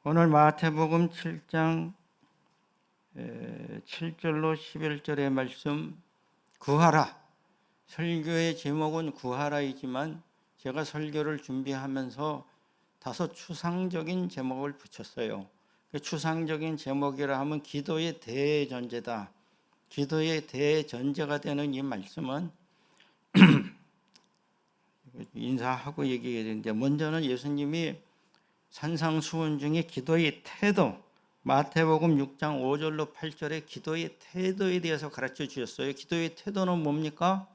오늘 마태복음 7장 7절로 11절의 말씀 구하라. 설교의 제목은 구하라이지만 제가 설교를 준비하면서 다소 추상적인 제목을 붙였어요. 추상적인 제목이라 하면 기도의 대전제다. 기도의 대전제가 되는 이 말씀은 인사하고 얘기해야 되는데, 먼저는 예수님이 산상수훈 중에 기도의 태도, 마태복음 6장 5절로 8절에 기도의 태도에 대해서 가르쳐 주셨어요. 기도의 태도는 뭡니까?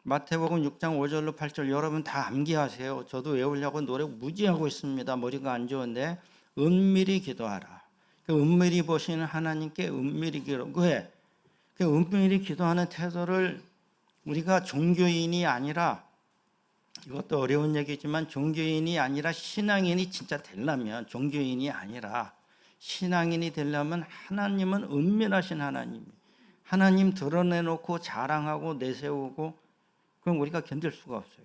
마태복음 6장 5절로 8절 여러분 다 암기하세요. 저도 외우려고 노력 무지하고 있습니다. 머리가 안 좋은데 은밀히 기도하라. 은밀히 보시는 하나님께 은밀히 기도. 왜? 은밀히 기도하는 태도를 우리가 종교인이 아니라, 이것도 어려운 얘기지만 종교인이 아니라 신앙인이 진짜 되려면, 종교인이 아니라 신앙인이 되려면 하나님은 은밀하신 하나님 드러내놓고 자랑하고 내세우고 그럼 우리가 견딜 수가 없어요.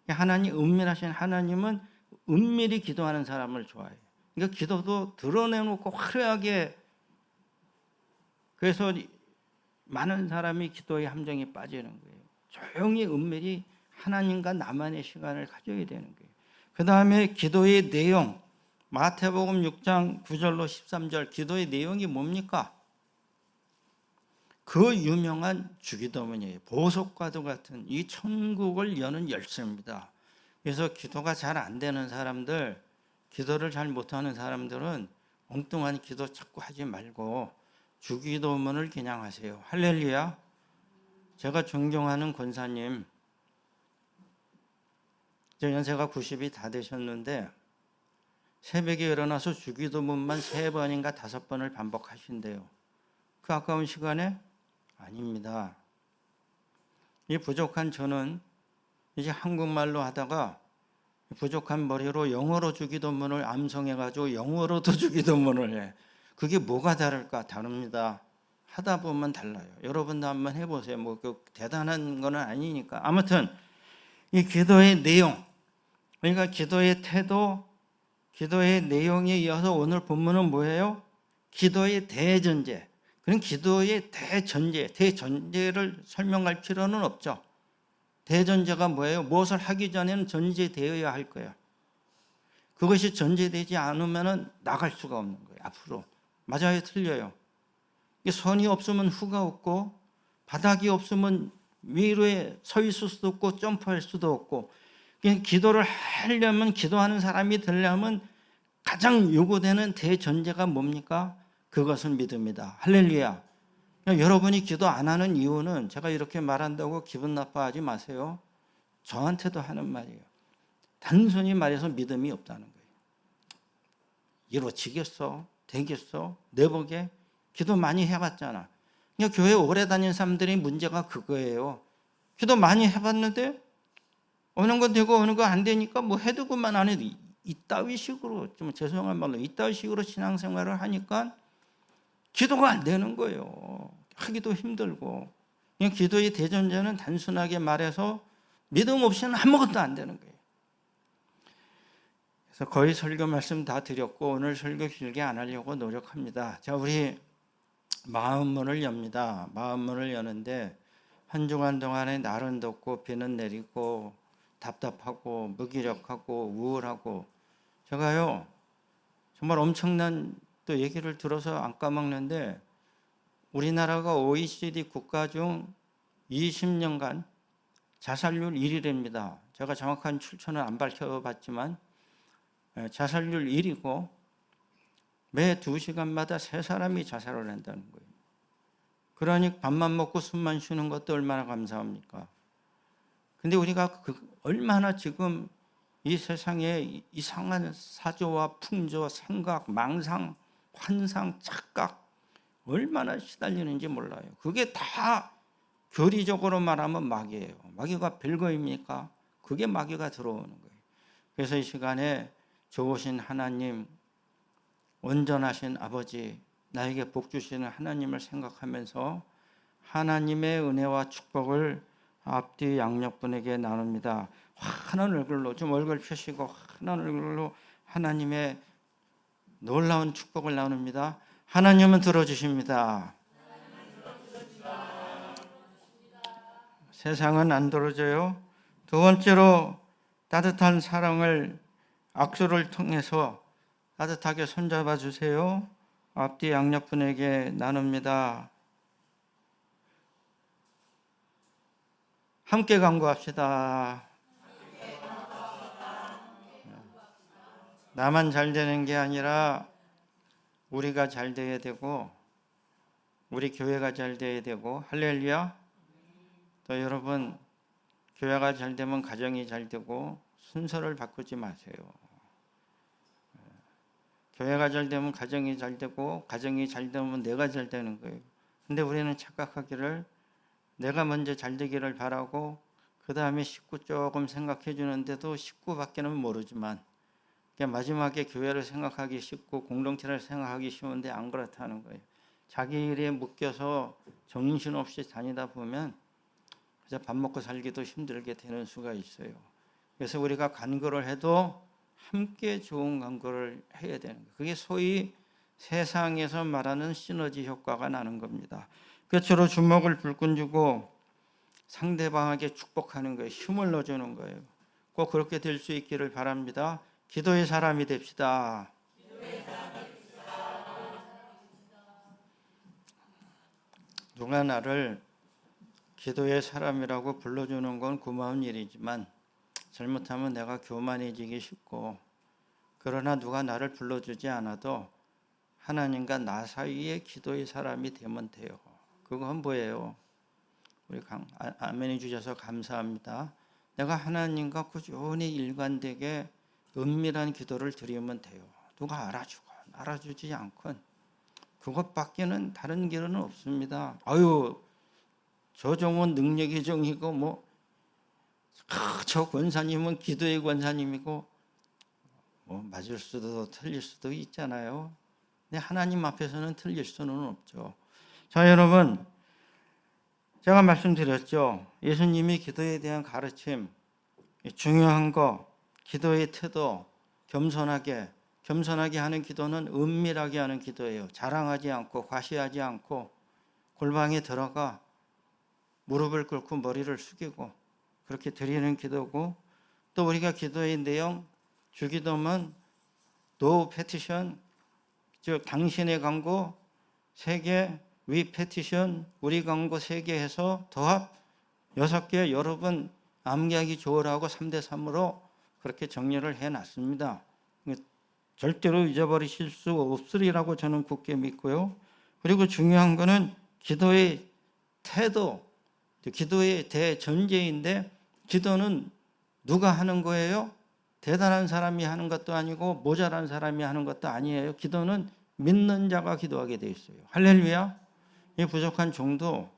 하나님, 은밀하신 하나님은 은밀히 기도하는 사람을 좋아해요. 그러니까 기도도 드러내놓고 화려하게, 그래서 많은 사람이 기도의 함정에 빠지는 거예요. 조용히 은밀히 하나님과 나만의 시간을 가져야 되는 거예요. 그 다음에 기도의 내용, 마태복음 6장 9절로 13절 기도의 내용이 뭡니까? 그 유명한 주기도문이에요. 보석과도 같은 이 천국을 여는 열쇠입니다. 그래서 기도가 잘 안 되는 사람들, 기도를 잘 못하는 사람들은 엉뚱한 기도 자꾸 하지 말고 주기도문을 그냥 하세요. 할렐루야. 제가 존경하는 권사님, 저 연세가 90이 다 되셨는데 새벽에 일어나서 주기도문만 3번인가 5번을 반복하신대요. 그 아까운 시간에? 아닙니다. 이 부족한 저는 이제 한국말로 하다가 부족한 머리로 영어로 주기도문을 암송해가지고 영어로도 주기도문을 해. 그게 뭐가 다를까? 다릅니다. 하다 보면 달라요. 여러분도 한번 해보세요. 그 대단한 건 아니니까. 아무튼 이 기도의 내용, 그러니까 기도의 태도, 기도의 내용에 이어서 오늘 본문은 뭐예요? 기도의 대전제. 그럼 기도의 대전제를 설명할 필요는 없죠. 대전제가 뭐예요? 무엇을 하기 전에는 전제되어야 할 거예요. 그것이 전제되지 않으면 나갈 수가 없는 거예요. 앞으로. 맞아요? 틀려요? 선이 없으면 후가 없고, 바닥이 없으면 위로에 서 있을 수도 없고 점프할 수도 없고, 기도를 하려면, 기도하는 사람이 되려면 가장 요구되는 대전제가 뭡니까? 그것은 믿음이다. 할렐루야. 여러분이 기도 안 하는 이유는, 제가 이렇게 말한다고 기분 나빠하지 마세요. 저한테도 하는 말이에요. 단순히 말해서 믿음이 없다는 거예요. 이루어지겠어? 되겠어? 내 복에? 기도 많이 해봤잖아. 그러니까 교회 오래 다닌 사람들이 문제가 그거예요. 기도 많이 해봤는데 어느 거 되고 어느 거 안 되니까 뭐 해두고만 안 해도 이따위 식으로, 좀 죄송한 말로 이따위 식으로 신앙생활을 하니까 기도가 안 되는 거예요. 하기도 힘들고. 그냥 기도의 대전제는 단순하게 말해서 믿음 없이는 아무것도 안 되는 거예요. 그래서 거의 설교 말씀 다 드렸고 오늘 설교 길게 안 하려고 노력합니다. 자, 우리 마음문을 엽니다. 마음문을 여는데 한 주간 동안에 날은 덥고 비는 내리고 답답하고 무기력하고 우울하고, 제가요 정말 엄청난 또 얘기를 들어서 안 까먹는데, 우리나라가 OECD 국가 중 20년간 자살률 1위랍니다. 제가 정확한 출처는 안 밝혀봤지만 자살률 1위고 매 2시간마다 3사람이 자살을 한다는 거예요. 그러니 밥만 먹고 숨만 쉬는 것도 얼마나 감사합니까? 근데 우리가 얼마나 지금 이 세상에 이상한 사조와 풍조, 생각, 망상, 환상, 착각 얼마나 시달리는지 몰라요. 그게 다 교리적으로 말하면 마귀예요. 마귀가 별거입니까? 그게 마귀가 들어오는 거예요. 그래서 이 시간에 좋으신 하나님, 온전하신 아버지, 나에게 복 주시는 하나님을 생각하면서 하나님의 은혜와 축복을 앞뒤 양옆분에게 나눕니다. 환한 얼굴로, 좀 얼굴 펴시고 환한 얼굴로 하나님의 놀라운 축복을 나눕니다. 하나님은 들어주십니다. 세상은 안 들어줘요. 두 번째로 따뜻한 사랑을 악수를 통해서 따뜻하게 손잡아 주세요. 앞뒤 양옆분에게 나눕니다. 함께 간구합시다. 나만 잘 되는 게 아니라 우리가 잘 돼야 되고 우리 교회가 잘 돼야 되고 할렐루야. 또 여러분 교회가 잘 되면 가정이 잘 되고 순서를 바꾸지 마세요. 교회가 잘 되면 가정이 잘 되고 가정이 잘 되면 내가 잘 되는 거예요. 근데 우리는 착각하기를 내가 먼저 잘 되기를 바라고 그 다음에 식구 조금 생각해 주는데도 식구밖에는 모르지만 마지막에 교회를 생각하기 쉽고 공동체를 생각하기 쉬운데 안 그렇다는 거예요. 자기 일에 묶여서 정신없이 다니다 보면 그저 밥 먹고 살기도 힘들게 되는 수가 있어요. 그래서 우리가 간구를 해도 함께 좋은 간구를 해야 되는 거예요. 그게 소위 세상에서 말하는 시너지 효과가 나는 겁니다. 끝으로 주먹을 불끈 쥐고 상대방에게 축복하는 거예요. 힘을 넣어주는 거예요. 꼭 그렇게 될 수 있기를 바랍니다. 기도의 사람이 됩시다. 누가 나를 기도의 사람이라고 불러주는 건 고마운 일이지만 잘못하면 내가 교만해지기 쉽고, 그러나 누가 나를 불러주지 않아도 하나님과 나 사이에 기도의 사람이 되면 돼요. 그건 뭐예요? 우리 아멘해 주셔서 감사합니다. 내가 하나님과 꾸준히 일관되게 은밀한 기도를 드리면 돼요. 누가 알아주건 알아주지 않건 그것밖에는 다른 길은 없습니다. 아유, 저 종은 능력의 종이고 저 권사님은 기도의 권사님이고 맞을 수도 틀릴 수도 있잖아요. 근데 하나님 앞에서는 틀릴 수는 없죠. 자, 여러분, 제가 말씀드렸죠. 예수님이 기도에 대한 가르침, 중요한 거, 기도의 태도, 겸손하게 하는 기도는 은밀하게 하는 기도예요. 자랑하지 않고 과시하지 않고 골방에 들어가 무릎을 꿇고 머리를 숙이고 그렇게 드리는 기도고, 또 우리가 기도의 내용, 주기도문, no petition, 즉 당신의 간구 3개, we petition, 우리 간구 3개 해서 더합 6개, 여러분 암기하기 좋으라고 3대3으로 그렇게 정리를 해놨습니다. 절대로 잊어버리실 수 없으리라고 저는 굳게 믿고요. 그리고 중요한 거는 기도의 태도, 기도의 대전제인데, 기도는 누가 하는 거예요? 대단한 사람이 하는 것도 아니고 모자란 사람이 하는 것도 아니에요. 기도는 믿는 자가 기도하게 돼 있어요. 할렐루야. 이 부족한 종도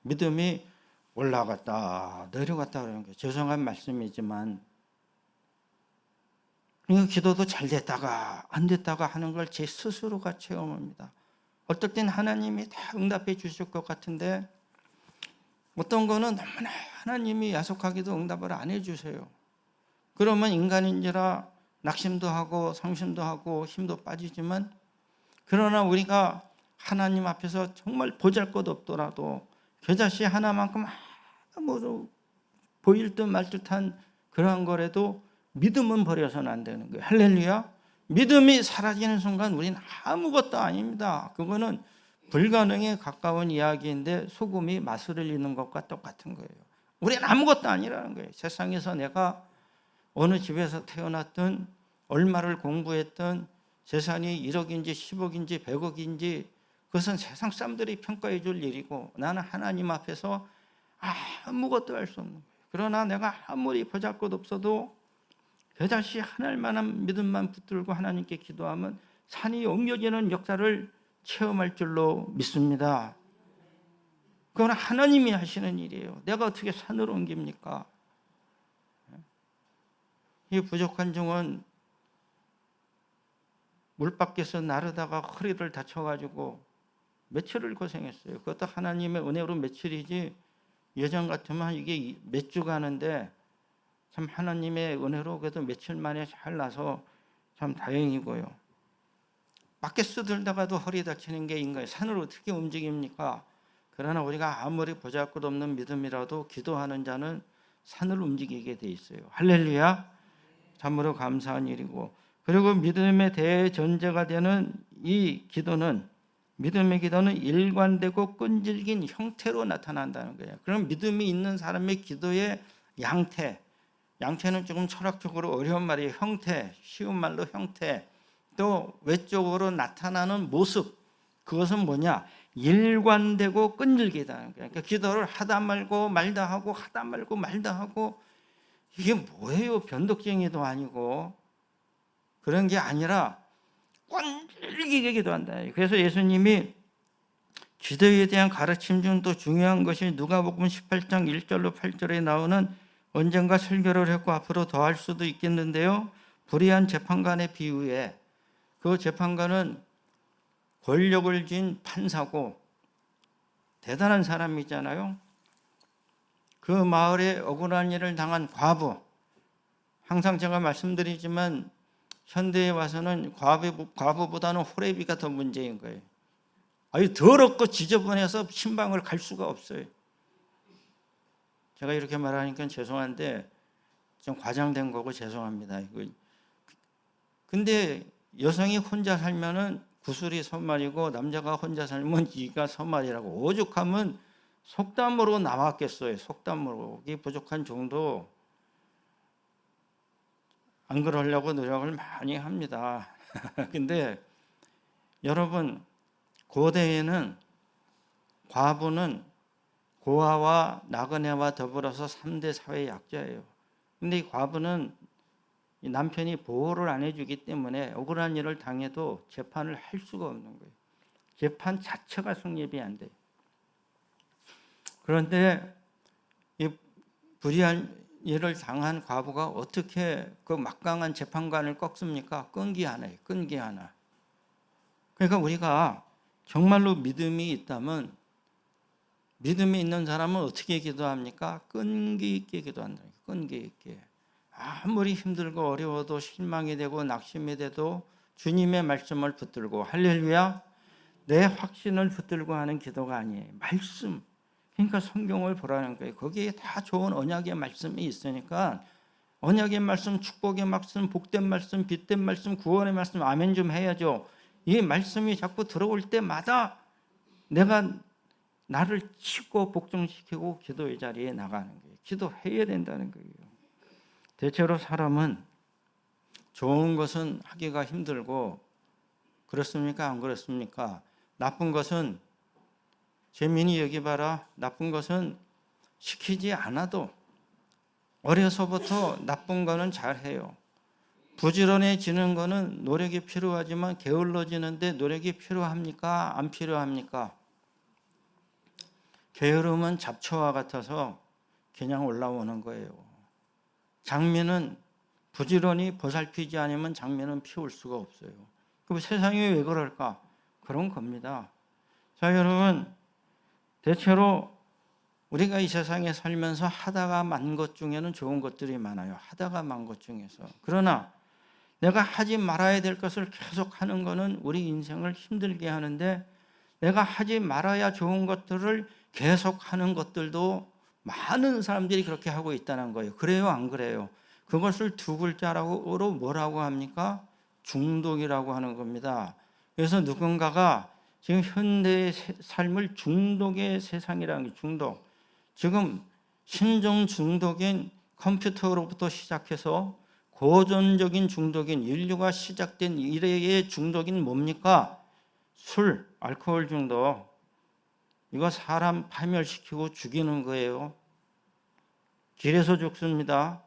믿음이 올라갔다 내려갔다 그러는 거예요. 죄송한 말씀이지만, 그러니까 기도도 잘 됐다가 안 됐다가 하는 걸 제 스스로가 체험합니다. 어떨 땐 하나님이 다 응답해 주실 것 같은데 어떤 거는 너무나 하나님이 야속하게도 응답을 안 해주세요. 그러면 인간인지라 낙심도 하고 상심도 하고 힘도 빠지지만, 그러나 우리가 하나님 앞에서 정말 보잘것 없더라도 겨자씨 하나만큼 아무도 보일 듯 말 듯한 그러한 거라도 믿음은 버려서는 안 되는 거예요. 할렐루야. 믿음이 사라지는 순간 우리는 아무것도 아닙니다. 그거는 불가능에 가까운 이야기인데 소금이 맛을 잃는 것과 똑같은 거예요. 우리는 아무것도 아니라는 거예요. 세상에서 내가 어느 집에서 태어났든 얼마를 공부했든 재산이 1억인지 10억인지 100억인지 그것은 세상 사람들이 평가해 줄 일이고, 나는 하나님 앞에서 아무것도 할 수 없는 거예요. 그러나 내가 아무리 보잘것 없어도 겨자씨 하늘만한 믿음만 붙들고 하나님께 기도하면 산이 옮겨지는 역사를 체험할 줄로 믿습니다. 그건 하나님이 하시는 일이에요. 내가 어떻게 산을 옮깁니까? 이 부족한 종은 물 밖에서 나르다가 허리를 다쳐가지고 며칠을 고생했어요. 그것도 하나님의 은혜로 며칠이지, 예전 같으면 이게 몇 주 가는데 참 하나님의 은혜로 그래도 며칠 만에 잘 나서 참 다행이고요. 바켓스 들다가도 허리 다치는 게 인간이 산을 어떻게 움직입니까? 그러나 우리가 아무리 보잘것없는 믿음이라도 기도하는 자는 산을 움직이게 돼 있어요. 할렐루야. 참으로 감사한 일이고, 그리고 믿음의 대전제가 되는 이 기도는, 믿음의 기도는 일관되고 끈질긴 형태로 나타난다는 거예요. 그럼 믿음이 있는 사람의 기도의 양태는 조금 철학적으로 어려운 말이에요. 형태, 쉬운 말로 형태. 또 외적으로 나타나는 모습, 그것은 뭐냐? 일관되고 끈질기다는 거예요. 그러니까 기도를 하다 말고 말다 하고 하다 말고 말다 하고, 이게 뭐예요? 변덕쟁이도 아니고 그런 게 아니라 끈질기게 기도한다. 그래서 예수님이 기도에 대한 가르침 중 또 중요한 것이 누가복음 18장 1절로 8절에 나오는, 언젠가 설교를 했고 앞으로 더 할 수도 있겠는데요, 불의한 재판관의 비유에, 그 재판관은 권력을 쥔 판사고 대단한 사람이잖아요. 그 마을에 억울한 일을 당한 과부, 항상 제가 말씀드리지만 현대에 와서는 과부보다는 호레비가 더 문제인 거예요. 아주 더럽고 지저분해서 신방을 갈 수가 없어요. 제가 이렇게 말하니까 죄송한데 좀 과장된 거고 죄송합니다. 근데 여성이 혼자 살면은 구슬이 선말이고 남자가 혼자 살면 이가 선말이라고, 오죽하면 속담으로 나왔겠어요. 속담으로. 이게 부족한 정도. 안 그러려고 노력을 많이 합니다. 근데 여러분, 고대에는 과부는 고아와 나그네와 더불어서 3대 사회 약자예요. 근데 이 과부는 이 남편이 보호를 안 해주기 때문에 억울한 일을 당해도 재판을 할 수가 없는 거예요. 재판 자체가 성립이 안 돼요. 그런데 이 불의한 일을 당한 과부가 어떻게 그 막강한 재판관을 꺾습니까? 끈기 하나예요. 끈기 하나. 그러니까 우리가 정말로 믿음이 있다면, 믿음이 있는 사람은 어떻게 기도합니까? 끈기 있게 기도한다. 끈기 있게. 아무리 힘들고 어려워도 실망이 되고 낙심이 돼도 주님의 말씀을 붙들고, 할렐루야, 내 확신을 붙들고 하는 기도가 아니에요. 말씀. 그러니까 성경을 보라는 거예요. 거기에 다 좋은 언약의 말씀이 있으니까 언약의 말씀, 축복의 말씀, 복된 말씀, 빛된 말씀, 구원의 말씀, 아멘 좀 해야죠. 이 말씀이 자꾸 들어올 때마다 내가 나를 치고 복종시키고 기도의 자리에 나가는 거예요. 기도해야 된다는 거예요. 대체로 사람은 좋은 것은 하기가 힘들고, 그렇습니까? 안 그렇습니까? 나쁜 것은, 재민이 여기 봐라, 나쁜 것은 시키지 않아도 어려서부터 나쁜 거는 잘해요. 부지런해지는 거는 노력이 필요하지만 게을러지는데 노력이 필요합니까? 안 필요합니까? 게으름은 잡초와 같아서 그냥 올라오는 거예요. 장미는 부지런히 보살피지 않으면 장미는 피울 수가 없어요. 그럼 세상이 왜 그럴까? 그런 겁니다. 자, 여러분, 대체로 우리가 이 세상에 살면서 하다가 만 것 중에는 좋은 것들이 많아요. 하다가 만 것 중에서. 그러나 내가 하지 말아야 될 것을 계속 하는 것은 우리 인생을 힘들게 하는데, 내가 하지 말아야 좋은 것들을 계속 하는 것들도 많은 사람들이 그렇게 하고 있다는 거예요. 그래요, 안 그래요? 그것을 두 글자로 뭐라고 합니까? 중독이라고 하는 겁니다. 그래서 누군가가 지금 현대의 삶을 중독의 세상이라는 게, 중독. 지금 신종 중독인 컴퓨터로부터 시작해서 고전적인 중독인, 인류가 시작된 이래의 중독인 뭡니까? 술, 알코올 중독. 이거 사람 파멸시키고 죽이는 거예요. 길에서 죽습니다.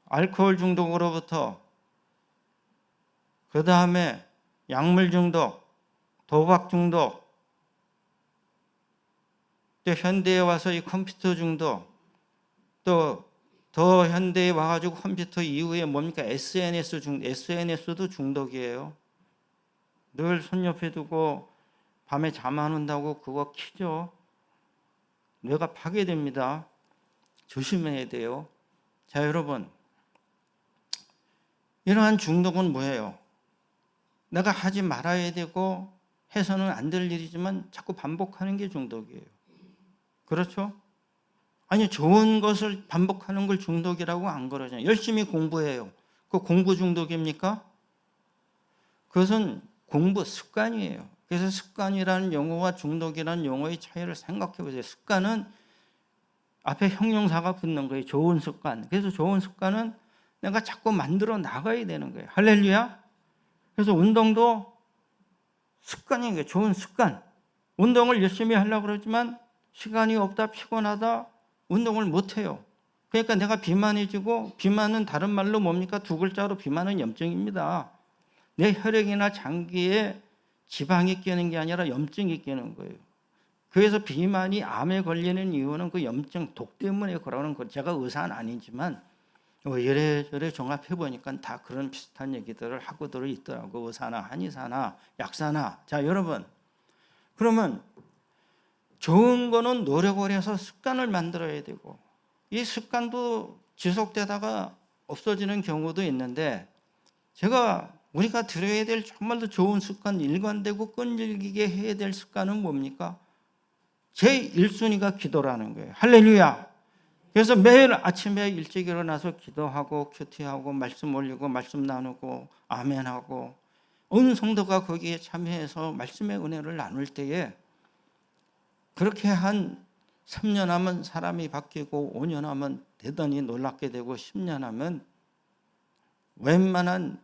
알코올 중독으로부터, 그 다음에 약물 중독, 도박 중독, 또 현대에 와서 이 컴퓨터 중독, 또 더 현대에 와가지고 컴퓨터 이후에 뭡니까? SNS도 중독이에요. 늘 손 옆에 두고 밤에 잠 안 온다고 그거 키죠. 뇌가 파괴됩니다. 조심해야 돼요. 자, 여러분, 이러한 중독은 뭐예요? 내가 하지 말아야 되고 해서는 안 될 일이지만 자꾸 반복하는 게 중독이에요. 그렇죠? 아니, 좋은 것을 반복하는 걸 중독이라고 안 그러잖아요. 열심히 공부해요. 그 공부 중독입니까? 그것은 공부 습관이에요. 그래서 습관이라는 용어와 중독이라는 용어의 차이를 생각해 보세요. 습관은 앞에 형용사가 붙는 거예요. 좋은 습관. 그래서 좋은 습관은 내가 자꾸 만들어 나가야 되는 거예요. 할렐루야. 그래서 운동도 습관인 거예요. 좋은 습관. 운동을 열심히 하려고 그러지만 시간이 없다, 피곤하다, 운동을 못 해요. 그러니까 내가 비만해지고, 비만은 다른 말로 뭡니까? 두 글자로 비만은 염증입니다. 내 혈액이나 장기에 지방이 끼는 게 아니라 염증이 끼는 거예요. 그래서 비만이 암에 걸리는 이유는 그 염증 독 때문에 그러는 거. 제가 의사는 아니지만 이래저래 종합해 보니까 다 그런 비슷한 얘기들을 하고들 있더라고. 의사나 한의사나 약사나. 자, 여러분, 그러면 좋은 거는 노력을 해서 습관을 만들어야 되고, 이 습관도 지속되다가 없어지는 경우도 있는데, 우리가 들여야 될 정말로 좋은 습관, 일관되고 끈질기게 해야 될 습관은 뭡니까? 제 1순위가 기도라는 거예요. 할렐루야. 그래서 매일 아침에 일찍 일어나서 기도하고 큐티하고 말씀 올리고 말씀 나누고 아멘하고 온 성도가 거기에 참여해서 말씀의 은혜를 나눌 때에 그렇게 한 3년 하면 사람이 바뀌고 5년 하면 대단히 놀랍게 되고 10년 하면 웬만한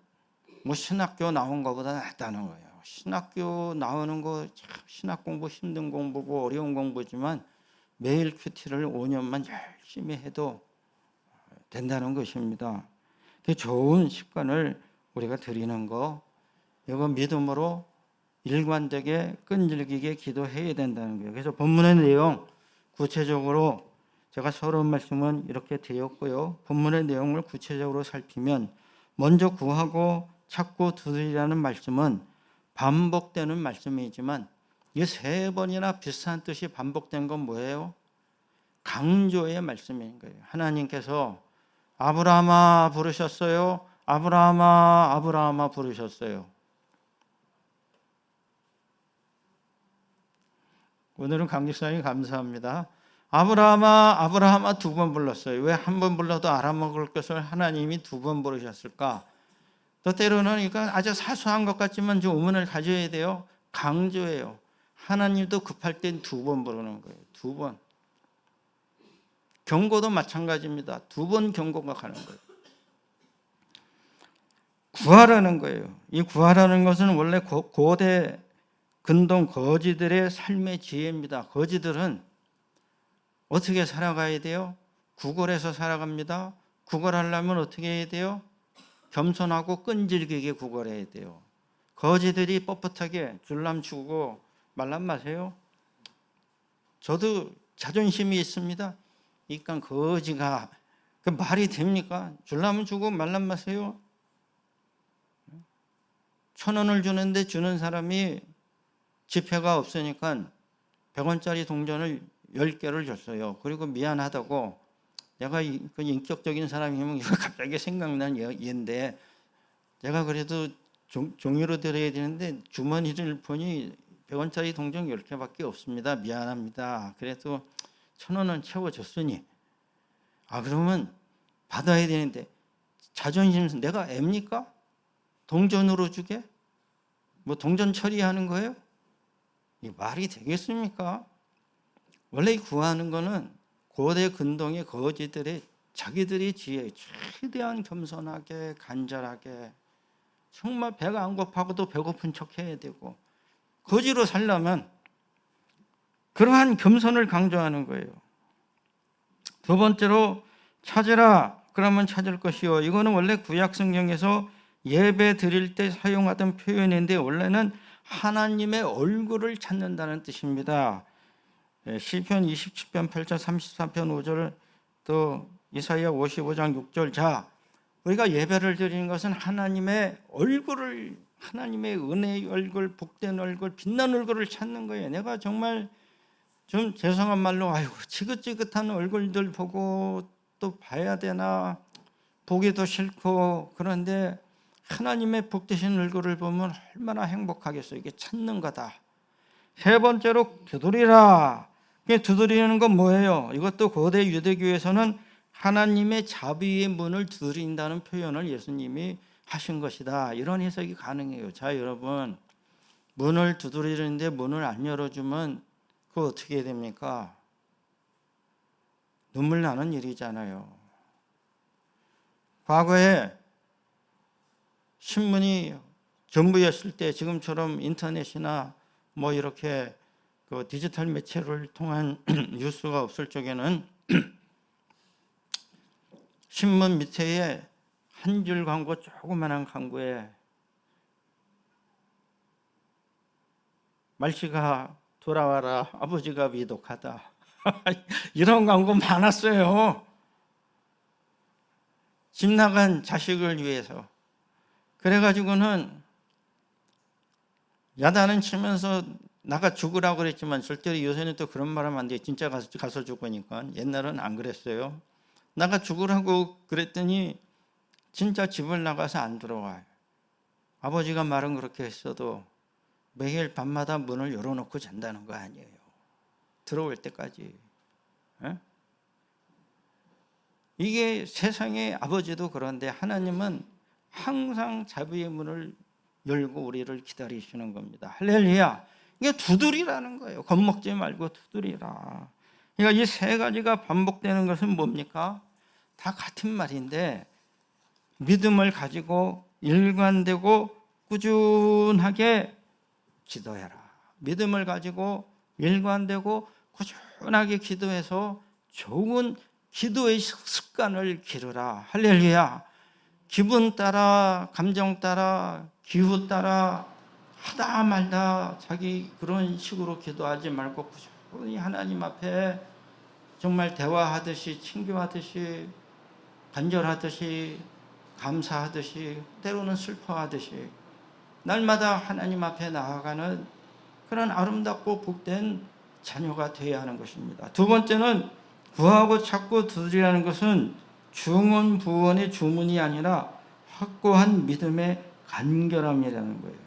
신학교 나온 것보다 낫다는 거예요. 신학교 나오는 거 참 신학 공부 힘든 공부고 어려운 공부지만 매일 큐티를 5년만 열심히 해도 된다는 것입니다. 좋은 습관을 우리가 들이는 거, 이거 믿음으로 일관되게 끈질기게 기도해야 된다는 거예요. 그래서 본문의 내용 구체적으로 제가 서론 말씀은 이렇게 되었고요. 본문의 내용을 구체적으로 살피면 먼저 구하고 찾고 두드리라는 말씀은 반복되는 말씀이지만 이 3번이나 비슷한 뜻이 반복된 건 뭐예요? 강조의 말씀인 거예요. 하나님께서 아브라함아 부르셨어요. 아브라함아 아브라함아 부르셨어요. 오늘은 강직사님 감사합니다. 아브라함아 아브라함아 2번 불렀어요. 왜 한 번 불러도 알아먹을 것을 하나님이 2번 부르셨을까? 또 때로는 이건 아주 사소한 것 같지만 좀 의문을 가져야 돼요. 강조예요. 하나님도 급할 땐 2번 부르는 거예요. 2번. 경고도 마찬가지입니다. 2번 경고가 가는 거예요. 구하라는 거예요. 이 구하라는 것은 원래 고대 근동 거지들의 삶의 지혜입니다. 거지들은 어떻게 살아가야 돼요? 구걸해서 살아갑니다. 구걸하려면 어떻게 해야 돼요? 겸손하고 끈질기게 구걸해야 돼요. 거지들이 뻣뻣하게 줄람 추고 말란 마세요. 저도 자존심이 있습니다. 그러니까 거지가 그 말이 됩니까? 줄라면 주고 말란 마세요. 1,000원을 주는데 주는 사람이 지폐가 없으니까 100원짜리 동전을 10개를 줬어요. 그리고 미안하다고, 내가 그 인격적인 사람이면 이거 갑자기 생각난 예인데, 제가 그래도 종이로 드려야 되는데 주머니를 보니 100원짜리 동전 10개밖에 없습니다. 미안합니다. 그래도 1,000원은 채워줬으니 그러면 받아야 되는데, 자존심, 내가 앱니까? 동전으로 주게? 동전 처리하는 거예요? 이 말이 되겠습니까? 원래 구하는 거는 고대 근동의 거지들의 자기들의 지혜, 최대한 겸손하게 간절하게, 정말 배가 안 고파고도 배고픈 척 해야 되고, 거지로 살려면 그러한 겸손을 강조하는 거예요. 2번째로 찾으라 그러면 찾을 것이요. 이거는 원래 구약 성경에서 예배 드릴 때 사용하던 표현인데 원래는 하나님의 얼굴을 찾는다는 뜻입니다. 시편 27편 8절 34편 5절 또 이사야 55장 6절. 자, 우리가 예배를 드리는 것은 하나님의 얼굴을, 하나님의 은혜의 얼굴, 복된 얼굴, 빛난 얼굴을 찾는 거예요. 내가 정말 좀 죄송한 말로 지긋지긋한 얼굴들 보고 또 봐야 되나, 보기도 싫고, 그런데 하나님의 복되신 얼굴을 보면 얼마나 행복하겠어요. 이게 찾는 거다. 세 번째로 두드리라. 이게 두드리는 건 뭐예요? 이것도 고대 유대교에서는 하나님의 자비의 문을 두드린다는 표현을 예수님이 하신 것이다. 이런 해석이 가능해요. 자, 여러분, 문을 두드리는데 문을 안 열어주면 그거 어떻게 됩니까? 눈물 나는 일이잖아요. 과거에 신문이 전부였을 때 지금처럼 인터넷이나 뭐 이렇게 그 디지털 매체를 통한 뉴스가 없을 적에는 신문 밑에 한 줄 광고, 조그만한 광고에 말씨가 돌아와라, 아버지가 위독하다. 이런 광고 많았어요. 집 나간 자식을 위해서. 그래가지고는 야단은 치면서 나가 죽으라고 그랬지만 절대로 요새는 또 그런 말 하면 안 돼. 진짜 가서 죽으니까. 옛날은 안 그랬어요. 나가 죽으라고 그랬더니 진짜 집을 나가서 안 들어와요. 아버지가 말은 그렇게 했어도 매일 밤마다 문을 열어놓고 잔다는 거 아니에요. 들어올 때까지. 에? 이게 세상의 아버지도 그런데 하나님은 항상 자비의 문을 열고 우리를 기다리시는 겁니다. 할렐루야. 이게 두드리라는 거예요. 겁먹지 말고 두드리라. 그러니까 이 세 가지가 반복되는 것은 뭡니까? 다 같은 말인데 믿음을 가지고 일관되고 꾸준하게 기도해라. 믿음을 가지고 일관되고 꾸준하게 기도해서 좋은 기도의 습관을 기르라. 할렐루야. 기분 따라, 감정 따라, 기후 따라 하다 말다 자기 그런 식으로 기도하지 말고 꾸준히 하나님 앞에 정말 대화하듯이, 친교하듯이, 간절하듯이, 감사하듯이, 때로는 슬퍼하듯이 날마다 하나님 앞에 나아가는 그런 아름답고 복된 자녀가 되어야 하는 것입니다. 두 번째는 구하고 찾고 두드리라는 것은 중언 부언의 주문이 아니라 확고한 믿음의 간결함이라는 거예요.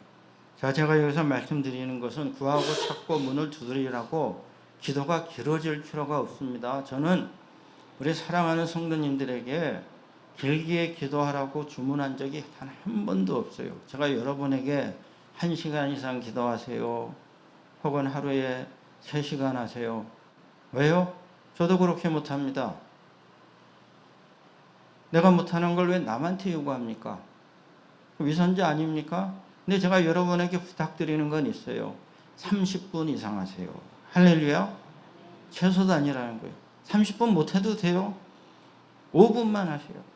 자, 제가 여기서 말씀드리는 것은 구하고 찾고 문을 두드리라고 기도가 길어질 필요가 없습니다. 저는 우리 사랑하는 성도님들에게 길게 기도하라고 주문한 적이 단 한 번도 없어요. 제가 여러분에게 1시간 이상 기도하세요. 혹은 하루에 3시간 하세요. 왜요? 저도 그렇게 못합니다. 내가 못하는 걸 왜 남한테 요구합니까? 위선자 아닙니까? 근데 제가 여러분에게 부탁드리는 건 있어요. 30분 이상 하세요. 할렐루야. 최소 단위라는 거예요. 30분 못해도 돼요. 5분만 하세요.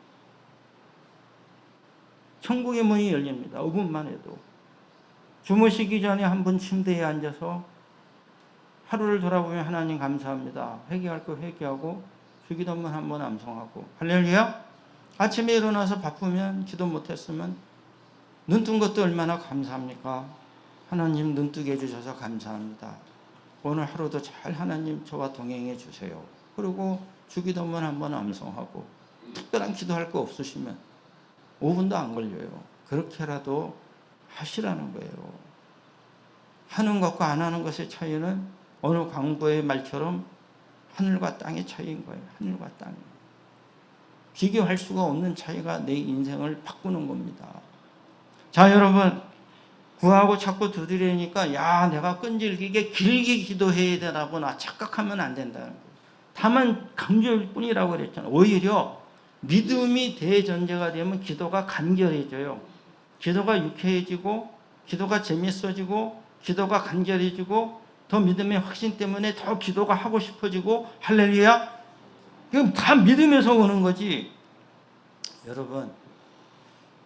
천국의 문이 열립니다. 5분만 해도. 주무시기 전에 한 분 침대에 앉아서 하루를 돌아보면 하나님 감사합니다. 회개할 거 회개하고 주기도문 한번 암송하고. 할렐루야. 아침에 일어나서 바쁘면 기도 못했으면 눈 뜬 것도 얼마나 감사합니까? 하나님 눈 뜨게 해주셔서 감사합니다. 오늘 하루도 잘 하나님 저와 동행해 주세요. 그리고 주기도문 한번 암송하고 특별한 기도할 거 없으시면 5분도 안 걸려요. 그렇게라도 하시라는 거예요. 하는 것과 안 하는 것의 차이는 어느 광고의 말처럼 하늘과 땅의 차이인 거예요. 하늘과 땅. 비교할 수가 없는 차이가 내 인생을 바꾸는 겁니다. 자, 여러분, 구하고 찾고 두드리니까 야, 내가 끈질기게 길게 기도해야 되라고 나 착각하면 안 된다는 거예요. 다만 강조일 뿐이라고 그랬잖아요. 오히려 믿음이 대전제가 되면 기도가 간결해져요. 기도가 유쾌해지고 기도가 재밌어지고 기도가 간결해지고 더 믿음의 확신 때문에 더 기도가 하고 싶어지고. 할렐루야. 이건 다 믿음에서 오는 거지. 여러분,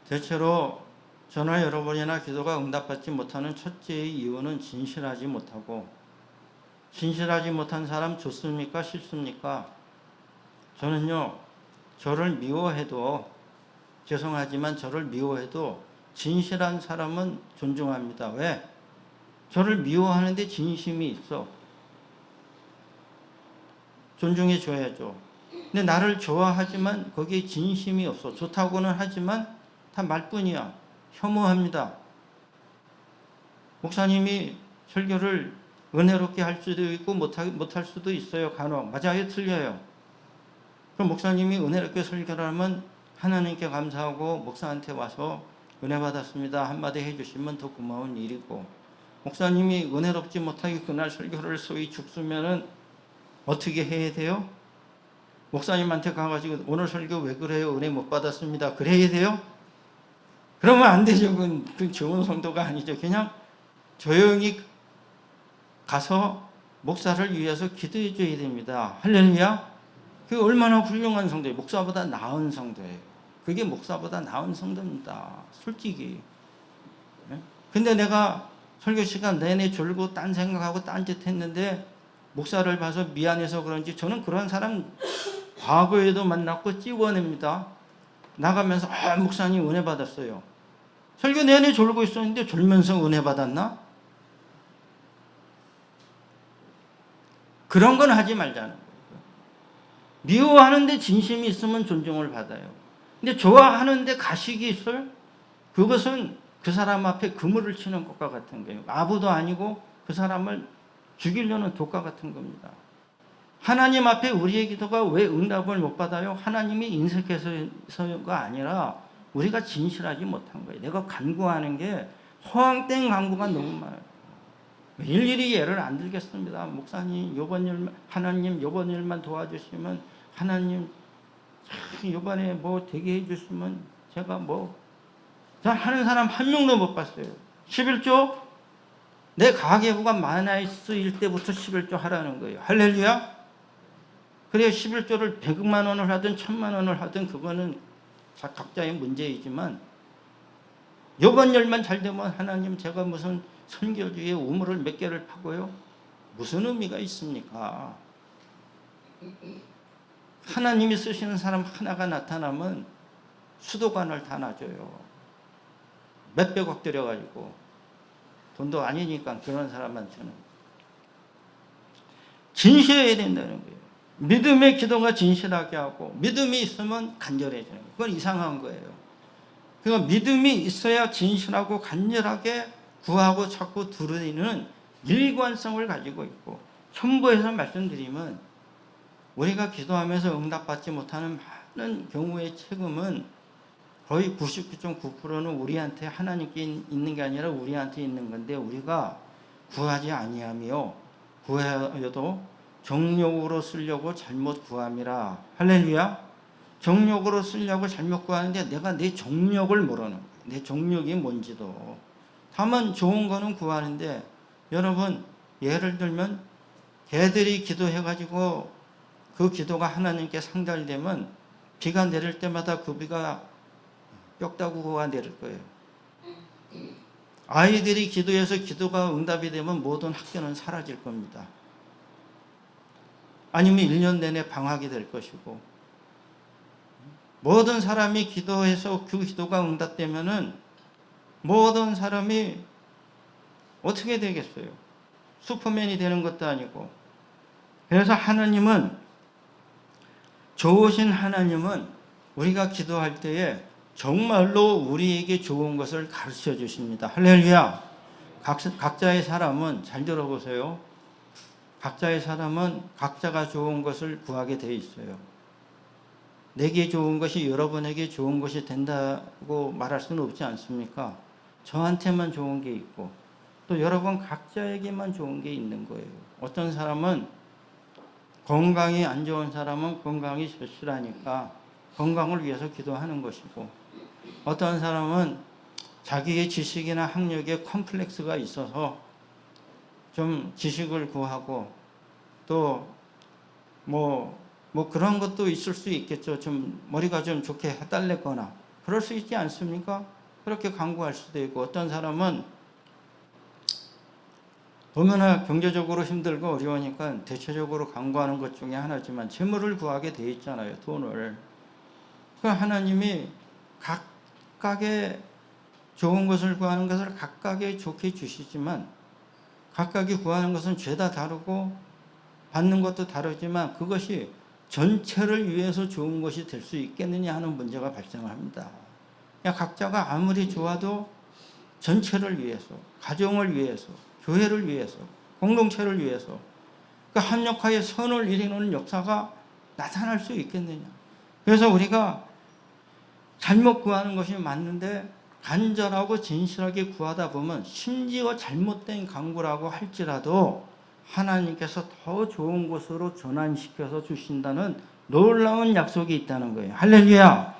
대체로 저나 여러분이나 기도가 응답받지 못하는 첫째의 이유는 진실하지 못하고, 진실하지 못한 사람 좋습니까? 싫습니까? 저는요, 저를 미워해도, 죄송하지만 저를 미워해도 진실한 사람은 존중합니다. 왜? 저를 미워하는데 진심이 있어. 존중해 줘야죠. 근데 나를 좋아하지만 거기에 진심이 없어. 좋다고는 하지만 다 말뿐이야. 혐오합니다. 목사님이 설교를 은혜롭게 할 수도 있고 못할 수도 있어요. 간혹. 맞아요? 틀려요? 그럼 목사님이 은혜롭게 설교를 하면 하나님께 감사하고 목사한테 와서 은혜 받았습니다 한마디 해주시면 더 고마운 일이고, 목사님이 은혜롭지 못하게 그날 설교를 소위 죽쓰면은 어떻게 해야 돼요? 목사님한테 가가지고 오늘 설교 왜 그래요? 은혜 못 받았습니다. 그래야 돼요? 그러면 안 되죠. 그건 좋은 성도가 아니죠. 그냥 조용히 가서 목사를 위해서 기도해 줘야 됩니다. 할렐루야. 그게 얼마나 훌륭한 성도예요. 목사보다 나은 성도예요. 그게 목사보다 나은 성도입니다. 솔직히. 근데 내가 설교 시간 내내 졸고 딴 생각하고 딴짓 했는데 목사를 봐서 미안해서 그런지, 저는 그런 사람 과거에도 만났고 찝어냅니다. 나가면서 목사님 은혜 받았어요. 설교 내내 졸고 있었는데 졸면서 은혜 받았나? 그런 건 하지 말자는 거예요. 미워하는데 진심이 있으면 존중을 받아요. 근데 좋아하는데 가식이 있어요? 그것은 그 사람 앞에 그물을 치는 것과 같은 거예요. 아부도 아니고 그 사람을 죽이려는 독과 같은 겁니다. 하나님 앞에 우리의 기도가 왜 응답을 못 받아요? 하나님이 인색해서가 아니라 우리가 진실하지 못한 거예요. 내가 간구하는 게 허황된 간구가 너무 많아요. 일일이 예를 안 들겠습니다. 목사님 요번 일, 하나님 요번 일만 도와주시면, 하나님 요번에 뭐 되게 해주시면 제가 뭐, 저 하는 사람 한 명도 못 봤어요. 11조? 내 가계부가 마이너스일 때부터 11조 하라는 거예요. 할렐루야. 그래야 11조를 100만 원을 하든 1000만 원을 하든 그거는 각자의 문제이지만, 요번 일만 잘 되면 하나님 제가 무슨 선교주의 우물을 몇 개를 파고요? 무슨 의미가 있습니까? 하나님이 쓰시는 사람 하나가 나타나면 수도관을 다 놔줘요. 몇백억 들여가지고. 돈도 아니니까 그런 사람한테는. 진실해야 된다는 거예요. 믿음의 기도가 진실하게 하고, 믿음이 있으면 간절해지는 거예요. 그건 이상한 거예요. 그러니까 믿음이 있어야 진실하고 간절하게 구하고 찾고 두드리는 일관성을 가지고 있고, 첨부해서 말씀드리면 우리가 기도하면서 응답받지 못하는 많은 경우의 책임은 거의 99.9%는 우리한테, 하나님께 있는 게 아니라 우리한테 있는 건데, 우리가 구하지 아니하며 구하여도 정욕으로 쓰려고 잘못 구함이라. 할렐루야. 정욕으로 쓰려고 잘못 구하는데 내가 내 정욕을 모르는 거예요. 내 정욕이 뭔지도. 다만 좋은 거는 구하는데, 여러분 예를 들면 개들이 기도해가지고 그 기도가 하나님께 상달되면 비가 내릴 때마다 그 비가 뼈다구가 내릴 거예요. 아이들이 기도해서 기도가 응답이 되면 모든 학교는 사라질 겁니다. 아니면 1년 내내 방학이 될 것이고, 모든 사람이 기도해서 그 기도가 응답되면은 모든 사람이 어떻게 되겠어요? 슈퍼맨이 되는 것도 아니고. 그래서 하나님은, 좋으신 하나님은 우리가 기도할 때에 정말로 우리에게 좋은 것을 가르쳐 주십니다. 할렐루야. 각자의 사람은, 잘 들어보세요. 각자의 사람은 각자가 좋은 것을 구하게 되어 있어요. 내게 좋은 것이 여러분에게 좋은 것이 된다고 말할 수는 없지 않습니까? 저한테만 좋은 게 있고, 또 여러분 각자에게만 좋은 게 있는 거예요. 어떤 사람은, 건강이 안 좋은 사람은 건강이 절실하니까 건강을 위해서 기도하는 것이고, 어떤 사람은 자기의 지식이나 학력에 컴플렉스가 있어서 좀 지식을 구하고, 또 뭐 그런 것도 있을 수 있겠죠. 좀 머리가 좀 좋게 해달랬거나 그럴 수 있지 않습니까? 그렇게 간구할 수도 있고, 어떤 사람은 얼마나 경제적으로 힘들고 어려우니까 대체적으로 간구하는 것 중에 하나지만 재물을 구하게 돼 있잖아요. 돈을. 그 하나님이 각각의 좋은 것을 구하는 것을 각각의 좋게 주시지만, 각각이 구하는 것은 죄다 다르고 받는 것도 다르지만 그것이 전체를 위해서 좋은 것이 될 수 있겠느냐 하는 문제가 발생을 합니다. 각자가 아무리 좋아도 전체를 위해서, 가정을 위해서, 교회를 위해서, 공동체를 위해서 그 합력하여 선을 이루는 역사가 나타날 수 있겠느냐. 그래서 우리가 잘못 구하는 것이 맞는데 간절하고 진실하게 구하다 보면 심지어 잘못된 간구라고 할지라도 하나님께서 더 좋은 곳으로 전환시켜서 주신다는 놀라운 약속이 있다는 거예요. 할렐루야.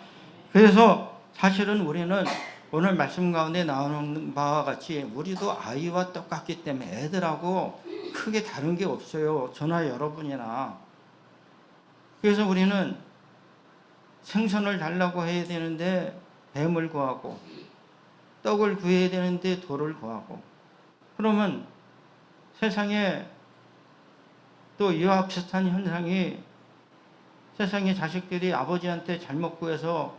그래서 사실은 우리는 오늘 말씀 가운데 나오는 바와 같이 우리도 아이와 똑같기 때문에 애들하고 크게 다른 게 없어요. 저나 여러분이나. 그래서 우리는 생선을 달라고 해야 되는데 뱀을 구하고 떡을 구해야 되는데 돌을 구하고, 그러면 세상에 또 이와 비슷한 현상이, 세상의 자식들이 아버지한테 잘못 구해서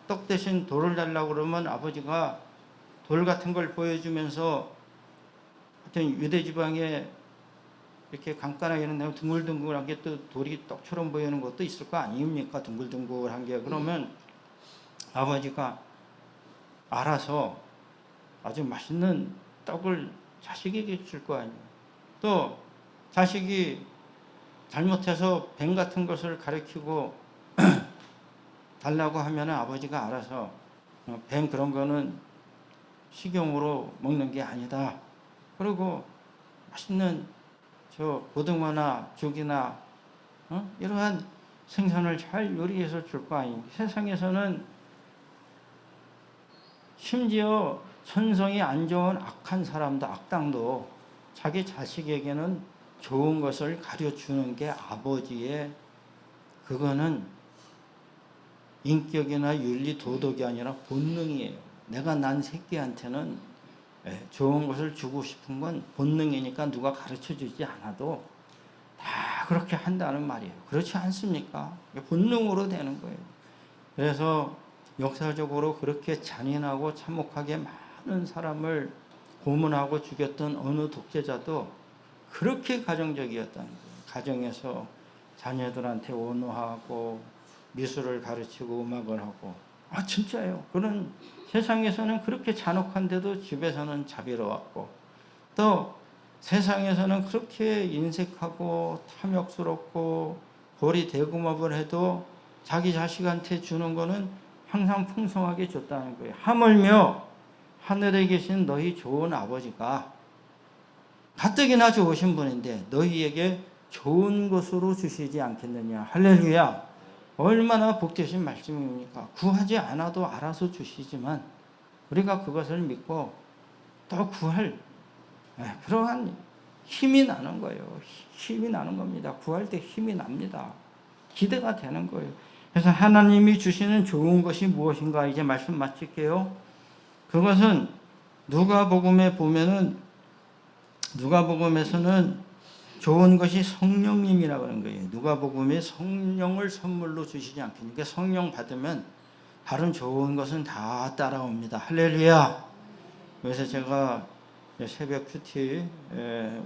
떡 대신 돌을 달라고 그러면 아버지가 돌 같은 걸 보여주면서 하여튼 유대 지방에 이렇게 강가나 이런 데 둥글둥글하게 또 돌이 떡처럼 보이는 것도 있을 거 아닙니까? 둥글둥글한 게. 그러면 아버지가 알아서 아주 맛있는 떡을 자식에게 줄 거 아니에요. 또 자식이 잘못해서 뱀 같은 것을 가리키고 달라고 하면 아버지가 알아서 뱀 그런 거는 식용으로 먹는 게 아니다. 그리고 맛있는 저 고등어나 죽이나 이러한 생선을 잘 요리해서 줄 거 아닙니까? 세상에서는 심지어 천성이 안 좋은 악한 사람도, 악당도 자기 자식에게는 좋은 것을 가르쳐주는 게 아버지의, 그거는 인격이나 윤리, 도덕이 아니라 본능이에요. 내가 난 새끼한테는 좋은 것을 주고 싶은 건 본능이니까 누가 가르쳐주지 않아도 다 그렇게 한다는 말이에요. 그렇지 않습니까? 본능으로 되는 거예요. 그래서 역사적으로 그렇게 잔인하고 참혹하게 많은 사람을 고문하고 죽였던 어느 독재자도 그렇게 가정적이었다는 거예요. 가정에서 자녀들한테 온화하고 미술을 가르치고 음악을 하고. 진짜예요. 그런 세상에서는 그렇게 잔혹한데도 집에서는 자비로웠고, 또 세상에서는 그렇게 인색하고 탐욕스럽고 고리 대금업을 해도 자기 자식한테 주는 거는 항상 풍성하게 줬다는 거예요. 하물며 하늘에 계신 너희 좋은 아버지가 가뜩이나 좋으신 분인데 너희에게 좋은 것으로 주시지 않겠느냐. 할렐루야. 얼마나 복되신 말씀입니까? 구하지 않아도 알아서 주시지만 우리가 그것을 믿고 또 구할 그러한 힘이 나는 거예요. 힘이 나는 겁니다. 구할 때 힘이 납니다. 기대가 되는 거예요. 그래서 하나님이 주시는 좋은 것이 무엇인가 이제 말씀 마칠게요. 그것은 누가복음에 보면은, 누가복음에서는 좋은 것이 성령님이라고 하는 거예요. 누가복음에 성령을 선물로 주시지 않겠습니까? 성령 받으면 다른 좋은 것은 다 따라옵니다. 할렐루야. 그래서 제가 새벽 큐티,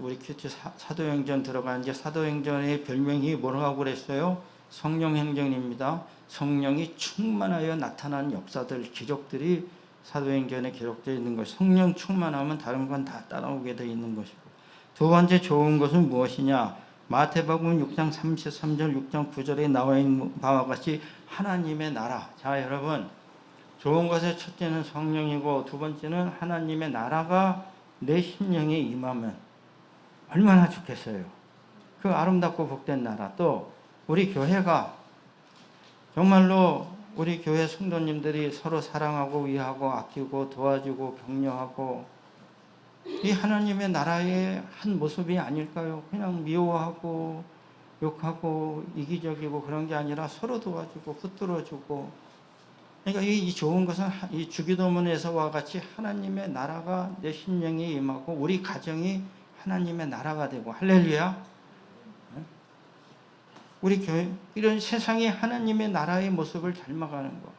우리 큐티 사도행전 들어간 이제 사도행전의 별명이 뭐라고 그랬어요? 성령행전입니다. 성령이 충만하여 나타난 역사들, 기적들이 사도행전에 기록되어 있는 것. 성령 충만하면 다른 건 다 따라오게 되어 있는 것이고. 두 번째 좋은 것은 무엇이냐? 마태복음 6장 33절, 6장 9절에 나와 있는 바와 같이 하나님의 나라. 자, 여러분, 좋은 것의 첫째는 성령이고 두 번째는 하나님의 나라가 내 심령에 임하면 얼마나 좋겠어요. 그 아름답고 복된 나라. 또 우리 교회가 정말로 우리 교회 성도님들이 서로 사랑하고 위하고 아끼고 도와주고 격려하고 이 하나님의 나라의 한 모습이 아닐까요? 그냥 미워하고 욕하고 이기적이고 그런 게 아니라 서로 도와주고 붙들어주고. 그러니까 이 좋은 것은 이 주기도문에서와 같이 하나님의 나라가 내 심령에 임하고 우리 가정이 하나님의 나라가 되고. 할렐루야. 우리 교회 이런 세상이 하나님의 나라의 모습을 닮아가는 것.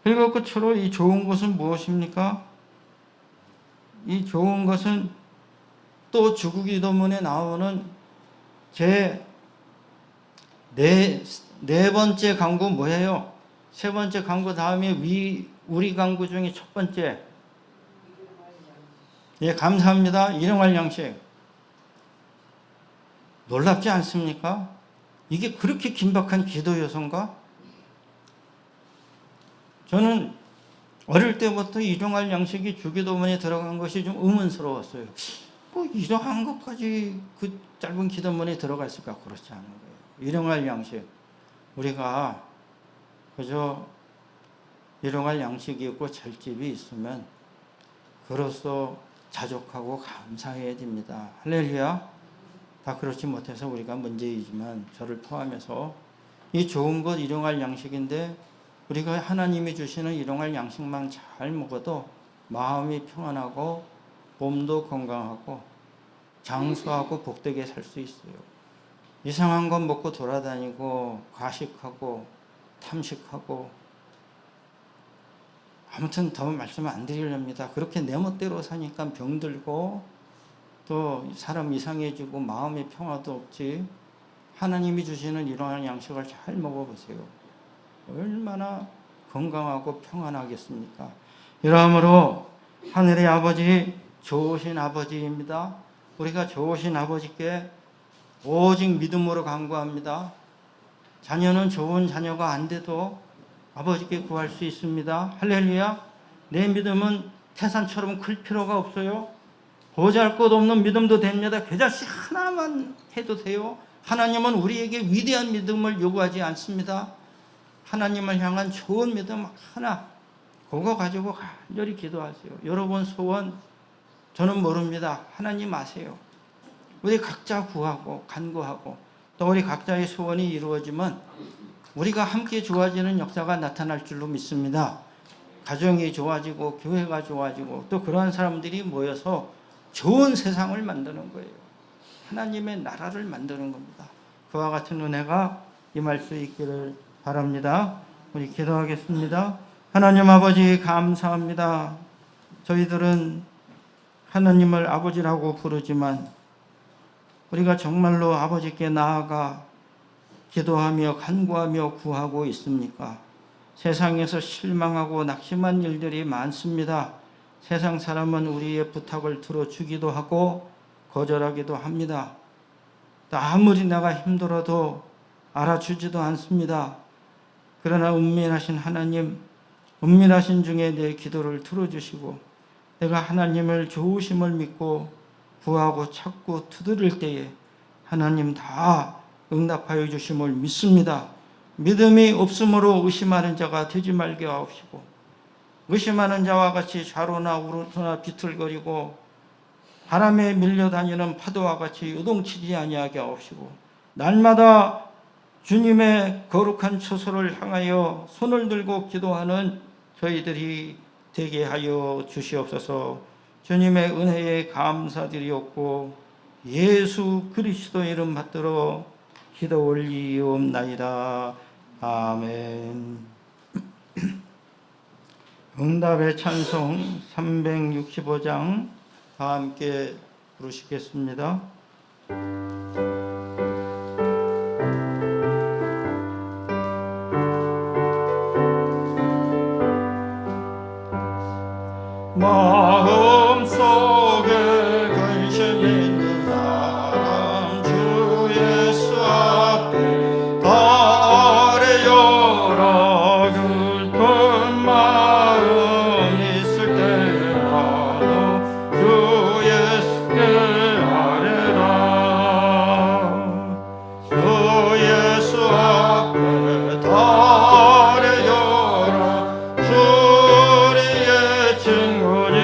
그리고 끝으로 이 좋은 것은 무엇입니까? 이 좋은 것은 또 주기도문에 나오는 제 네 번째 간구 뭐예요? 세 번째 간구 다음에 우리 강구 중에 첫 번째. 예, 감사합니다. 일용할 양식. 놀랍지 않습니까? 이게 그렇게 긴박한 기도 요소인가? 저는 어릴 때부터 일용할 양식이 주기도문에 들어간 것이 좀 의문스러웠어요. 뭐 일용한 것까지 그 짧은 기도문에 들어갔을까? 그렇지 않은 거예요. 일용할 양식. 우리가 그저 일용할 양식이 있고 찰집이 있으면 그로써 자족하고 감사해야 됩니다. 할렐루야. 다 그렇지 못해서 우리가 문제이지만 저를 포함해서 이 좋은 것 일용할 양식인데 우리가 하나님이 주시는 일용할 양식만 잘 먹어도 마음이 평안하고 몸도 건강하고 장수하고 복되게 살 수 있어요. 이상한 것 먹고 돌아다니고 과식하고 탐식하고 아무튼 더 말씀 안 드리렵니다. 그렇게 내 멋대로 사니까 병들고 또 사람 이상해지고 마음의 평화도 없지. 하나님이 주시는 이러한 양식을 잘 먹어보세요. 얼마나 건강하고 평안하겠습니까? 이러므로 하늘의 아버지 좋으신 아버지입니다. 우리가 좋으신 아버지께 오직 믿음으로 간구합니다. 자녀는 좋은 자녀가 안 돼도 아버지께 구할 수 있습니다. 할렐루야. 내 믿음은 태산처럼 클 필요가 없어요. 보잘것없는 믿음도 됩니다. 겨자씨 하나만 해도 돼요. 하나님은 우리에게 위대한 믿음을 요구하지 않습니다. 하나님을 향한 좋은 믿음 하나, 그거 가지고 간절히 기도하세요. 여러분 소원 저는 모릅니다. 하나님 아세요. 우리 각자 구하고 간구하고 또 우리 각자의 소원이 이루어지면 우리가 함께 좋아지는 역사가 나타날 줄로 믿습니다. 가정이 좋아지고 교회가 좋아지고 또 그러한 사람들이 모여서 좋은 세상을 만드는 거예요. 하나님의 나라를 만드는 겁니다. 그와 같은 은혜가 임할 수 있기를 바랍니다. 우리 기도하겠습니다. 하나님 아버지 감사합니다. 저희들은 하나님을 아버지라고 부르지만 우리가 정말로 아버지께 나아가 기도하며 간구하며 구하고 있습니까? 세상에서 실망하고 낙심한 일들이 많습니다. 세상 사람은 우리의 부탁을 들어주기도 하고 거절하기도 합니다. 또 아무리 내가 힘들어도 알아주지도 않습니다. 그러나 은밀하신 하나님, 은밀하신 중에 내 기도를 들어주시고 내가 하나님을 좋으심을 믿고 구하고 찾고 두드릴 때에 하나님 다 응답하여 주심을 믿습니다. 믿음이 없으므로 의심하는 자가 되지 말게 하옵시고 의심하는 자와 같이 좌로나 우로나 비틀거리고 바람에 밀려다니는 파도와 같이 요동치지 아니하게 하옵시고 날마다 주님의 거룩한 처소를 향하여 손을 들고 기도하는 저희들이 되게 하여 주시옵소서. 주님의 은혜에 감사드리옵고 예수 그리스도 이름 받들어 기도 올리옵나이다. 아멘. 응답의 찬송 365장 다 함께 부르시겠습니다. 마음속에 근심 있는 사람 주 예수 앞에 다 아뢰어라. 큰 마음 있을 때라도 주 예수께 아뢰라. 주 예수 앞에 다 아뢰어라. 주리의 친구니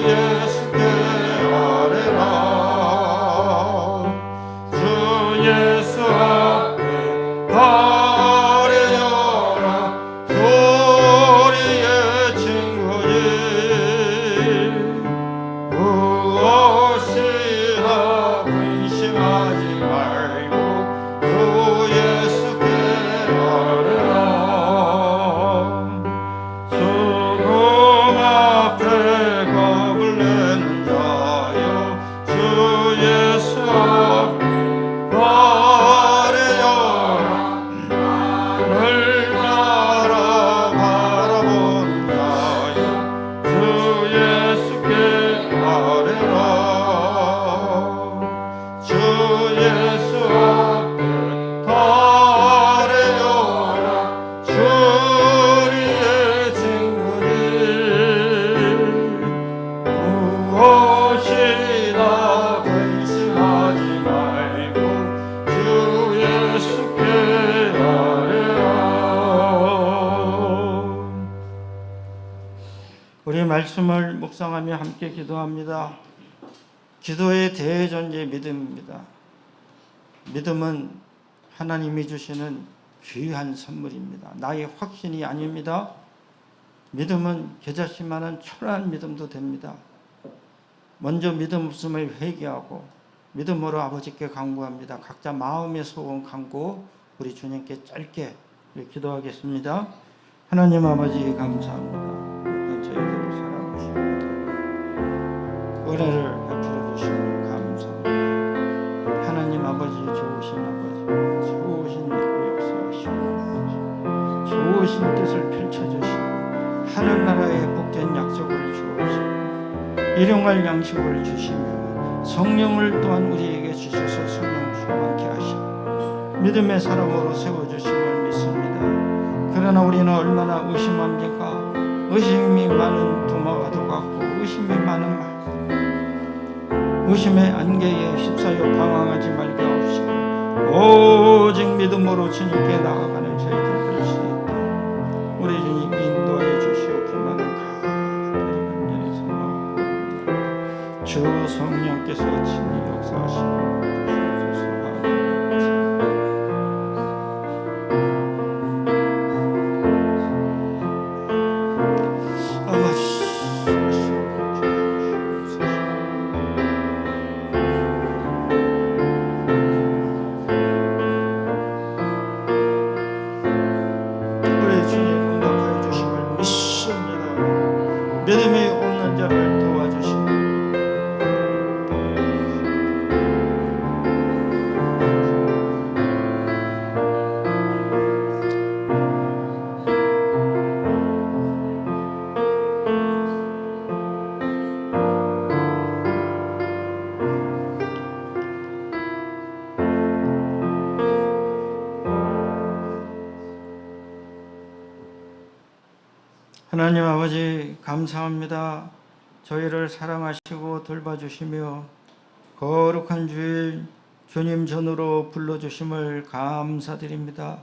예수께 아뢰라. 주 예수 앞에 아뢰어라. 우리의 친구지. 무엇이라 근심하지 말고 주 예수께 아뢰라. 수금 앞에 겁을 내는 자여 주 예수 앞에 아뢰어라. 하늘 나라 바라보는 자여 주 예수께 아뢰라. 주 예수 앞에 아뢰어라. 주 우리의 친구니 무엇이나 근심하지 말고 주 예수께 아뢰라. 우리 말씀을 묵상하며 함께 기도합니다. 기도의 대전제 믿음입니다. 믿음은 하나님이 주시는 귀한 선물입니다. 나의 확신이 아닙니다. 믿음은 겨자씨만한 초라한 믿음도 됩니다. 먼저 믿음 없음을 회개하고 믿음으로 아버지께 간구합니다. 각자 마음의 소원 간구 우리 주님께 짧게 기도하겠습니다. 하나님 아버지 감사합니다. 저희들을 살아보시고 은혜를 베풀어 주시면 감사합니다. 하나님 아버지 좋으신 아버지, 좋으신 역사하시고 좋으신 뜻을 펼쳐주시고 하늘나라의 복된 약속을 주옵시고 일용할 양식을 주시며 성령을 또한 우리에게 주셔서 성령 충만케 하시고 믿음의 사람으로 세워주심을 믿습니다. 그러나 우리는 얼마나 의심합니까? 의심이 많은 도마와도 같고 의심이 많은 말, 의심의 안개에 휩싸여 방황하지 말게 하옵시고 오직 믿음으로 주님께 나아가는 저희들 될 수 있도록 우리 주님 인도하여 주시옵기만은 간절히 소망합니다. 주 성령께서 친히 역사하시고 믿음이 없는 자를 도와주시고 하나님 아버지 감사합니다. 저희를 사랑하시고 돌봐주시며 거룩한 주일 주님 전으로 불러주심을 감사드립니다.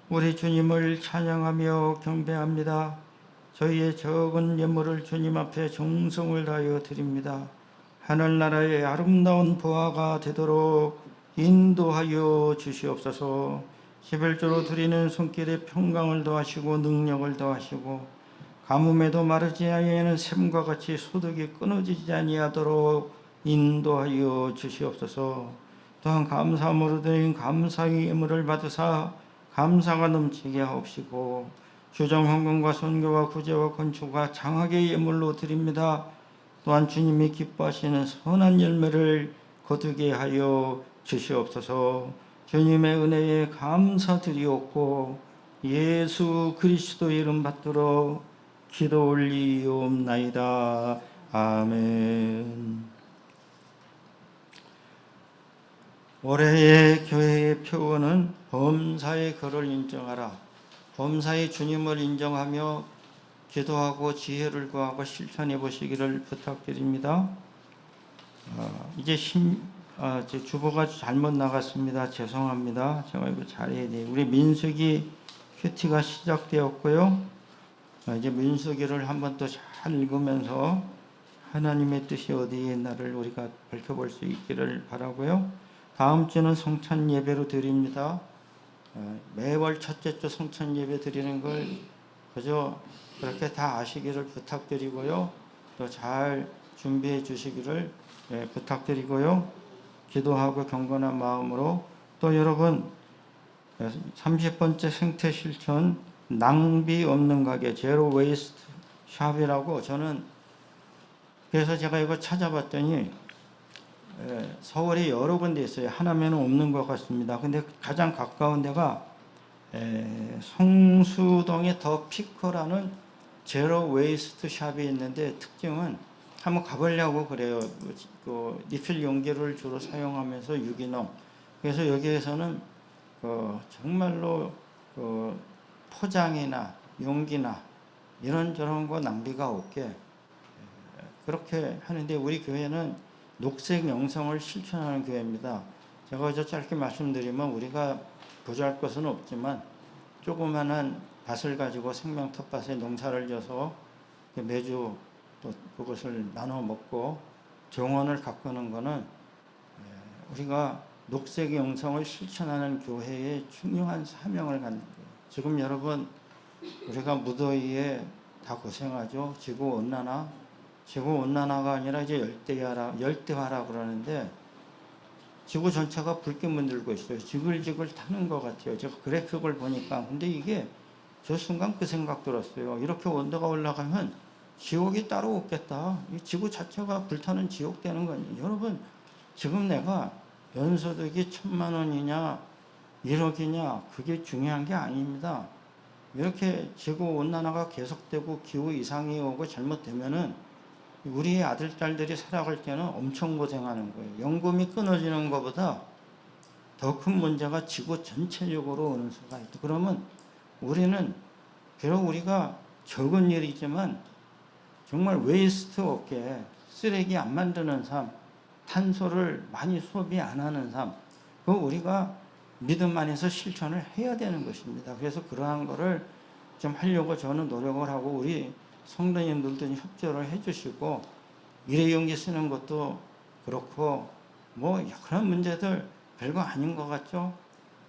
우리 주님을 찬양하며 경배합니다. 저희의 적은 예물을 주님 앞에 정성을 다하여 드립니다. 하늘나라의 아름다운 보화가 되도록 인도하여 주시옵소서. 11조로 드리는 손길에 평강을 더하시고 능력을 더하시고 가뭄에도 마르지 아니하는 샘과 같이 소득이 끊어지지 아니하도록 인도하여 주시옵소서. 또한 감사함으로 드린 감사의 예물을 받으사 감사가 넘치게 하옵시고 주정 헌금과 선교와 구제와 건축과 장학의 예물로 드립니다. 또한 주님이 기뻐하시는 선한 열매를 거두게 하여 주시옵소서. 주님의 은혜에 감사드리옵고 예수 그리스도의 이름 받들어 기도 올리옵나이다. 아멘. 올해의 교회의 표어는 범사의 거를 인정하라. 범사의 주님을 인정하며 기도하고 지혜를 구하고 실천해 보시기를 부탁드립니다. 이제 제 주보가 잘못 나갔습니다. 죄송합니다. 제가 이거 잘해야 돼요. 우리 민수기 큐티가 시작되었고요. 이제 민수기를 한번 또 잘 읽으면서 하나님의 뜻이 어디에 있나를 우리가 밝혀볼 수 있기를 바라고요. 다음 주는 성찬 예배로 드립니다. 매월 첫째 주 성찬 예배 드리는 걸 그저 그렇게 다 아시기를 부탁드리고요. 또 잘 준비해 주시기를 부탁드리고요. 기도하고 경건한 마음으로 또 여러분 30번째 생태 실천 낭비 없는 가게 제로 웨이스트 샵이라고 저는 그래서 제가 이거 찾아봤더니 서울에 여러 군데 있어요. 하나면은 없는 것 같습니다. 근데 가장 가까운 데가 성수동의 더 피커라는 제로 웨이스트 샵이 있는데 특징은 한번 가보려고 그래요. 그 리필 용기를 주로 사용하면서 유기농. 그래서 여기에서는 정말로 포장이나 용기나 이런저런 거 낭비가 없게 그렇게 하는데 우리 교회는 녹색 영성을 실천하는 교회입니다. 제가 어제 짧게 말씀드리면 우리가 부자할 것은 없지만 조그만한 밭을 가지고 생명 텃밭에 농사를 져서 매주 또 그것을 나눠 먹고 정원을 가꾸는 것은 우리가 녹색 영성을 실천하는 교회의 중요한 사명을 갖는 거예요. 지금 여러분 우리가 무더위에 다 고생하죠. 지구온난화가 아니라 이제 열대화라 그러는데 지구 전체가 붉게 물들고 있어요. 지글지글 타는 것 같아요. 제가 그래픽을 보니까. 근데 이게 저 순간 그 생각 들었어요. 이렇게 온도가 올라가면 지옥이 따로 없겠다. 이 지구 자체가 불타는 지옥 되는 거예요. 여러분 지금 내가 연소득이 1,000만 원이냐 1억이냐 그게 중요한 게 아닙니다. 이렇게 지구온난화가 계속되고 기후 이상이 오고 잘못되면은 우리의 아들, 딸들이 살아갈 때는 엄청 고생하는 거예요. 연금이 끊어지는 것보다 더 큰 문제가 지구 전체적으로 오는 수가 있다. 그러면 우리는 비록 우리가 적은 일이지만 정말 웨이스트 없게 쓰레기 안 만드는 삶, 탄소를 많이 소비 안 하는 삶, 그거 우리가 믿음 안에서 실천을 해야 되는 것입니다. 그래서 그러한 거를 좀 하려고 저는 노력을 하고 우리 성도님들도 협조를 해주시고 일회용기 쓰는 것도 그렇고 뭐 그런 문제들 별거 아닌 것 같죠.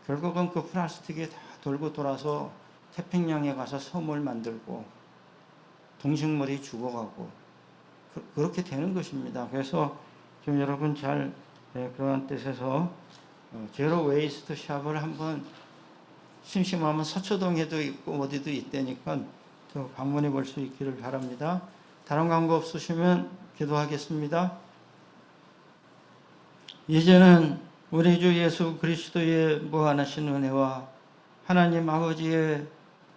결국은 그 플라스틱이 다 돌고 돌아서 태평양에 가서 섬을 만들고 동식물이 죽어가고 그렇게 되는 것입니다. 그래서 좀 여러분 잘 그러한 뜻에서 제로 웨이스트 샵을 한번 심심하면 서초동에도 있고 어디도 있다니까 또 방문해 볼 수 있기를 바랍니다. 다른 광고 없으시면 기도하겠습니다. 이제는 우리 주 예수 그리스도의 무한하신 은혜와 하나님 아버지의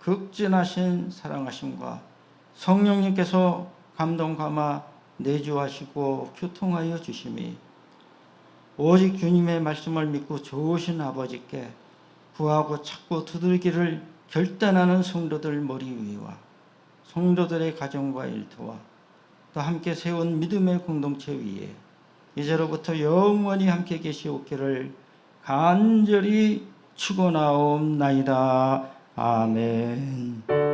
극진하신 사랑하심과 성령님께서 감동 감화 내주하시고 교통하여 주심이 오직 주님의 말씀을 믿고 좋으신 아버지께 구하고 찾고 두들기를 결단하는 성도들 머리 위와 성도들의 가정과 일터와 또 함께 세운 믿음의 공동체 위에 이제로부터 영원히 함께 계시옵기를 간절히 축원하옵나이다. 아멘.